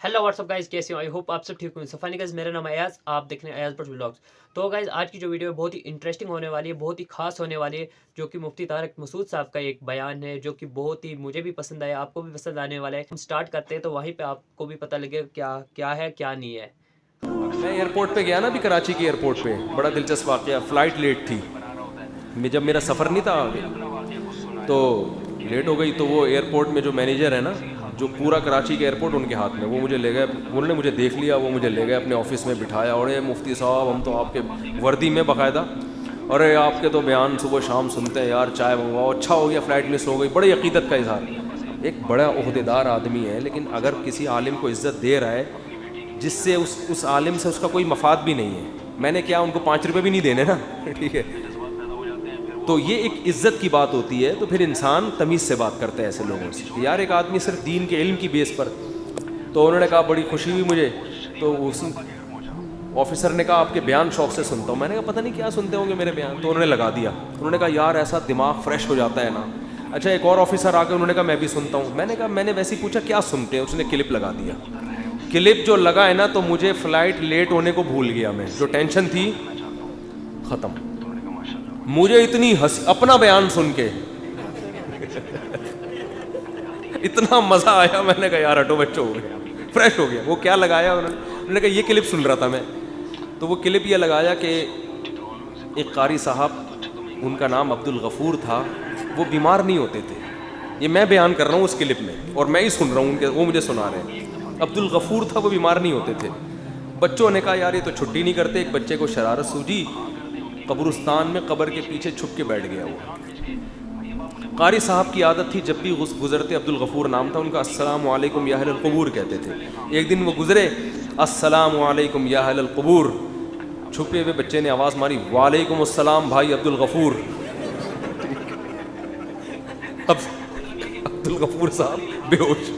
Hello what's up guys, कैसे हो? I hope आप सब ठीक होंगे। सफानी गाइस, मेरा नाम है अयाज, आप देख रहे हैं अयाज बट व्लॉग्स। तो गाइस, आज की जो वीडियो है बहुत ही इंटरेस्टिंग होने वाली है, बहुत ही खास होने वाली है, जो कि मुफ्ती तारिक मसूद साहब का एक बयान है, जो कि बहुत ही मुझे भी पसंद आया, आपको भी पसंद आने वाला है। हम स्टार्ट करते हैं तो वहीं पे आपको भी पता लगेगा क्या क्या है क्या नहीं है। मैं एयरपोर्ट पे गया ना अभी, कराची के एयरपोर्ट पे बड़ा दिलचस्प वाक़या। फ़्लाइट लेट थी। जब मेरा सफ़र नहीं था आगे तो लेट हो गई, तो वो एयरपोर्ट में जो मैनेजर है ना, जो पूरा कराची के एयरपोर्ट उनके हाथ में, वो मुझे ले गए। उन्होंने मुझे देख लिया, वो मुझे ले गए अपने ऑफिस में बिठाया। और ये मुफ्ती साहब, हम तो आपके वर्दी में बाकायदा, अरे आपके तो बयान सुबह शाम सुनते हैं यार, चाय मंगवाओ। अच्छा हो गया फ़्लाइट मिस हो गई। बड़ी अक़ीदत का इज़हार। एक बड़ा ओहदेदार आदमी है, लेकिन अगर किसी आलिम को इज़्ज़त दे रहा है जिससे उस आलिम से उसका कोई मफाद भी नहीं है, मैंने क्या उनको 5 रुपये भी नहीं देने ना ठीक है, तो ये एक इज़्ज़त की बात होती है। तो फिर इंसान तमीज़ से बात करता है ऐसे लोगों से कि यार एक आदमी सिर्फ दीन के इल्म की बेस पर। तो उन्होंने कहा, बड़ी खुशी हुई मुझे। तो उस ऑफिसर ने कहा, आपके बयान शौक़ से सुनता हूँ। मैंने कहा पता नहीं क्या सुनते होंगे मेरे बयान। तो उन्होंने लगा दिया। उन्होंने कहा यार ऐसा दिमाग फ्रेश हो जाता है ना। अच्छा, एक और ऑफिसर आके उन्होंने कहा मैं भी सुनता हूँ। मैंने कहा, मैंने वैसे ही पूछा क्या सुनते हैं। उसने क्लिप लगा दिया। क्लिप जो लगा है ना, तो मुझे फ़्लाइट लेट होने को भूल गया। मैं जो टेंशन थी ख़त्म। मुझे इतनी हंसी अपना बयान सुन के इतना मज़ा आया। मैंने कहा यार हटो बच्चों, हो गया, फ्रेश हो गया। वो क्या लगाया उन्होंने कहा ये क्लिप सुन रहा था मैं। तो वो क्लिप ये लगाया कि एक कारी साहब, उनका नाम अब्दुल गफ़ूर था, वो बीमार नहीं होते थे। ये मैं बयान कर रहा हूँ उस क्लिप में, और मैं ही सुन रहा हूँ उनके, वो मुझे सुना रहे हैं। अब्दुल गफ़ूर था, वो बीमार नहीं होते थे। बच्चों ने कहा यार ये तो छुट्टी नहीं करते। एक बच्चे को शरारत सूझी, कब्रिस्तान में कब्र के पीछे छुप के बैठ गया वो। कारी साहब की आदत थी, जब भी गुजरते, अब्दुल गफ़ूर नाम था उनका, अस्सलामु अलैकुम या अहलल क़ुबूर कहते थे। एक दिन वो गुजरे, अस्सलामु अलैकुम या अहलल क़ुबूर। छुपे हुए बच्चे ने आवाज़ मारी, वालेकुम अस्सलाम भाई अब्दुल गफ़ूर। अब अब्दुल गफ़ूर साहब बेहोश।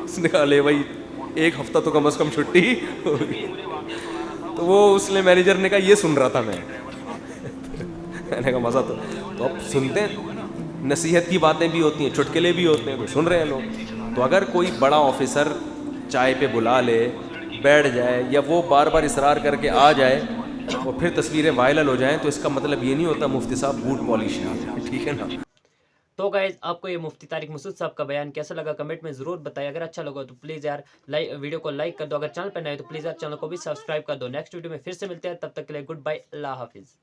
उसने कहा ले भाई, एक हफ्ता तो कम से कम छुट्टी होगी। तो वो उसने मैनेजर ने कहा ये सुन रहा था मैं। मैंने कहा मज़ा तो अब सुनते हैं, नसीहत की बातें भी होती हैं, चुटकुले भी होते हैं, तो सुन रहे हैं लोग। तो अगर कोई बड़ा ऑफिसर चाय पे बुला ले, बैठ जाए, या वो बार बार इसरार करके आ जाए और फिर तस्वीरें वायरल हो जाएं, तो इसका मतलब ये नहीं होता मुफ्ती साहब बूट पॉलिश नहीं, ठीक है ना। तो गाइज, आपको ये मुफ्ती तारिक मसूद साहब का बयान कैसा लगा कमेंट में ज़रूर बताइए। अगर अच्छा लगा तो प्लीज़ यार वीडियो को लाइक कर दो। अगर चैनल पर नए तो प्लीज़ यार चैनल को भी सब्सक्राइब कर दो। नेक्स्ट वीडियो में फिर से मिलते हैं, तब तक के लिए गुड बाय, अल्लाह हाफिज़।